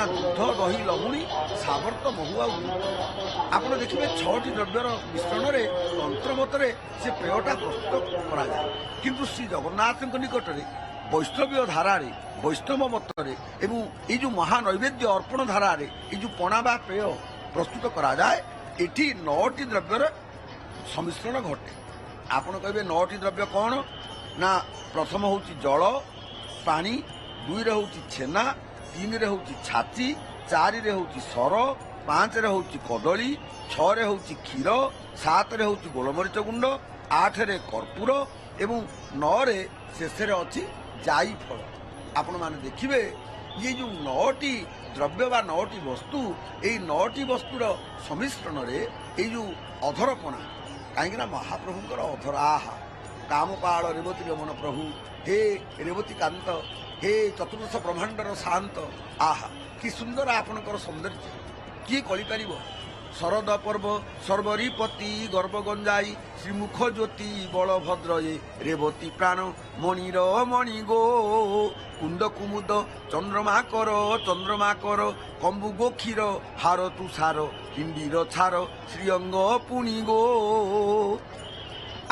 ଦୁଗ୍ଧ ଦହି ଲହୁଣୀ ସାବର୍ତ ମହୁ ଆଉ ଦୁଧ। ଆପଣ ଦେଖିବେ 6ଟି ଦ୍ରବ୍ୟର ମିଶ୍ରଣରେ ତନ୍ତ୍ର ମତରେ ସେ ପେୟଟା ପ୍ରସ୍ତୁତ କରାଯାଏ। କିନ୍ତୁ ଶ୍ରୀ ଜଗନ୍ନାଥଙ୍କ ନିକଟରେ ବୈଷ୍ଣବୀୟ ଧାରାରେ ବୈଷ୍ଣବ ମତରେ ଏବଂ এই ଯେଉଁ ମହାନୈବେଦ୍ୟ ଅର୍ପଣ ଧାରାରେ এই ଯେଉଁ ପଣା ବା ପେୟ ପ୍ରସ୍ତୁତ କରାଯାଏ, ଏଠି 9ଟି ଦ୍ରବ୍ୟର ସମ୍ମିଶ୍ରଣ ଘଟେ। ଆପଣ କହିବେ 9ଟି ଦ୍ରବ୍ୟ କ'ଣ? ନା ପ୍ରଥମ ହେଉଛି ଜଳ, ପାଣି, 2ରେ ହେଉଛି ଛେନା, 3ରେ ହେଉଛି ଛାଚି, 4ରେ ହେଉଛି ସର, 5ରେ ହେଉଛି କଦଳୀ, 6ରେ ହେଉଛି କ୍ଷୀର, 7ରେ ହେଉଛି ଗୋଲମରିଚ ଗୁଣ୍ଡ, 8ରେ କର୍ପୂର ଏବଂ 9ରେ ଶେଷରେ ଅଛି ଜାଇ ଫଳ। ଆପଣମାନେ ଦେଖିବେ ଇଏ ଯେଉଁ 9ଟି ଦ୍ରବ୍ୟ ବା 9ଟି ବସ୍ତୁ, ଏଇ 9ଟି ବସ୍ତୁର ସମ୍ମିଶ୍ରଣରେ ଏଇ ଯେଉଁ ଅଧରପଣା, କାହିଁକିନା ମହାପ୍ରଭୁଙ୍କର ଅଧର ଆହା କାମପାଳ ରେବତୀ ରମଣ ପ୍ରଭୁ, ହେ ରେବତୀ କାନ୍ତ, ହେ ଚତୁର୍ଦଶ ବ୍ରହ୍ମାଣ୍ଡର ଶାନ୍ତ, ଆହା କି ସୁନ୍ଦର ଆପଣଙ୍କର ସୌନ୍ଦର୍ଯ୍ୟ, କିଏ କରିପାରିବ? ଶରଦ ପର୍ବ ସର୍ବରିପତି ଗର୍ବ ଗଞ୍ଜାଇ ଶ୍ରୀମୁଖ ଜ୍ୟୋତି ବଳଭଦ୍ର ଏ ରେବତୀ ପ୍ରାଣ ମଣିର ମଣି ଗୋ କୁନ୍ଦ କୁମୁଦ ଚନ୍ଦ୍ରମା କର କମ୍ବୁ ଗୋକ୍ଷୀର ହାର ତୁଷାର ହିଣ୍ଡିର ଛାର ଶ୍ରୀଅଙ୍ଗ ପୁଣି ଗୋ।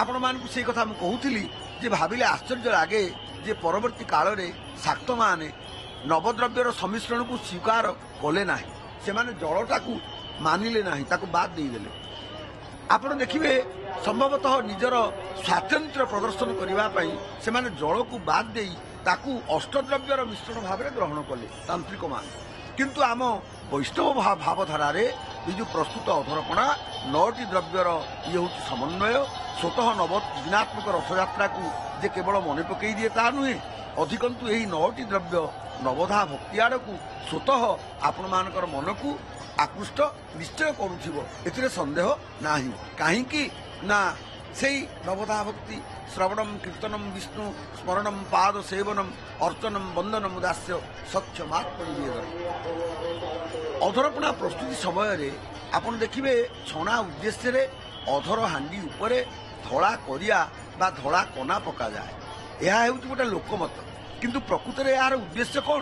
ଆପଣମାନଙ୍କୁ ସେଇ କଥା ମୁଁ କହୁଥିଲି ଯେ ଭାବିଲେ ଆଶ୍ଚର୍ଯ୍ୟ ଲାଗେ ଯେ ପରବର୍ତ୍ତୀ କାଳରେ ଶାକ୍ତମାନେ ନବଦ୍ରବ୍ୟର ସମ୍ମିଶ୍ରଣକୁ ସ୍ୱୀକାର କଲେ ନାହିଁ। ସେମାନେ ଜଳଟାକୁ ମାନିଲେ ନାହିଁ, ତାକୁ ବାଦ ଦେଇଦେଲେ। ଆପଣ ଦେଖିବେ ସମ୍ଭବତଃ ନିଜର ସ୍ୱାତନ୍ତ୍ର୍ୟ ପ୍ରଦର୍ଶନ କରିବା ପାଇଁ ସେମାନେ ଜଳକୁ ବାଦ ଦେଇ ତାକୁ ଅଷ୍ଟଦ୍ରବ୍ୟର ମିଶ୍ରଣ ଭାବରେ ଗ୍ରହଣ କଲେ ତାନ୍ତ୍ରିକମାନେ। କିନ୍ତୁ ଆମ ବୈଷ୍ଣବ ଭାବଧାରାରେ ଏ ଯେଉଁ ପ୍ରସ୍ତୁତ ଅଧରପଣା 9ଟି ଦ୍ରବ୍ୟର ଇଏ ହେଉଛି ସମନ୍ୱୟ। ସ୍ୱତଃ ନବଦିନାତ୍ମକ ରଥଯାତ୍ରାକୁ ଯେ କେବଳ ମନେ ପକାଇ ଦିଏ ତାହା ନୁହେଁ, ଅଧିକନ୍ତୁ ଏହି 9ଟି ଦ୍ରବ୍ୟ ନବଧା ଭକ୍ତି ଆଡ଼କୁ ସ୍ୱତଃ ଆପଣମାନଙ୍କର ମନକୁ ଆକୃଷ୍ଟ ନିଶ୍ଚୟ କରୁଥିବ, ଏଥିରେ ସନ୍ଦେହ ନାହିଁ। କାହିଁକି ନା ସେଇ ନବଧା ଭକ୍ତି ଶ୍ରବଣମ୍ କୀର୍ତ୍ତନମ୍ ବିଷ୍ଣୁ ସ୍ମରଣମ୍ ପାଦ ସେବନମ୍ ଅର୍ଚ୍ଚନମ୍ ବନ୍ଦନମ୍ ଦାସ୍ୟ ସକ୍ଷମାତ୍ମ ନିବେଦନ। ଅଧରପଣା ପ୍ରସ୍ତୁତି ସମୟରେ ଆପଣ ଦେଖିବେ ଛଣା ଉଦ୍ଦେଶ୍ୟରେ ଅଧର ହାଣ୍ଡି ଉପରେ ଧଳା କରିଆ ବା ଧଳା କନା ପକାଯାଏ। ଏହା ହେଉଛି ଗୋଟେ ଲୋକମତ, କିନ୍ତୁ ପ୍ରକୃତରେ ଏହାର ଉଦ୍ଦେଶ୍ୟ କ'ଣ?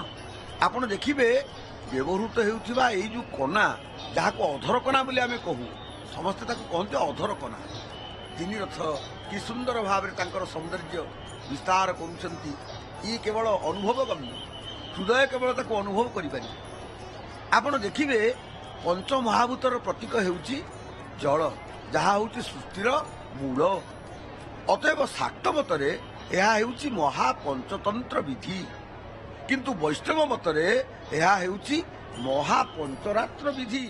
ଆପଣ ଦେଖିବେ ବ୍ୟବହୃତ ହେଉଥିବା ଏଇ ଯେଉଁ କନା, ଯାହାକୁ ଅଧରକନା ବୋଲି ଆମେ କହୁ, ସମସ୍ତେ ତାକୁ କହନ୍ତି ଅଧରକନା। ତିନି ରଥ କି ସୁନ୍ଦର ଭାବରେ ତାଙ୍କର ସୌନ୍ଦର୍ଯ୍ୟ ବିସ୍ତାର କରୁଛନ୍ତି। ଇଏ କେବଳ ଅନୁଭବ ଗମ୍ୟ, ହୃଦୟ କେବଳ ତାକୁ ଅନୁଭବ କରିପାରିବେ। ଆପଣ ଦେଖିବେ ପଞ୍ଚମହାଭୂତର ପ୍ରତୀକ ହେଉଛି ଜଳ, ଯାହା ହେଉଛି ସୃଷ୍ଟିର ମୂଳ। ଅତଏବ ଶାକ୍ତ ମତରେ ଏହା ହେଉଛି ମହାପଞ୍ଚତନ୍ତ୍ର ବିଧି, କିନ୍ତୁ ବୈଷ୍ଣବ ମତରେ ଏହା ହେଉଛି ମହାପଞ୍ଚରାତ୍ର ବିଧି।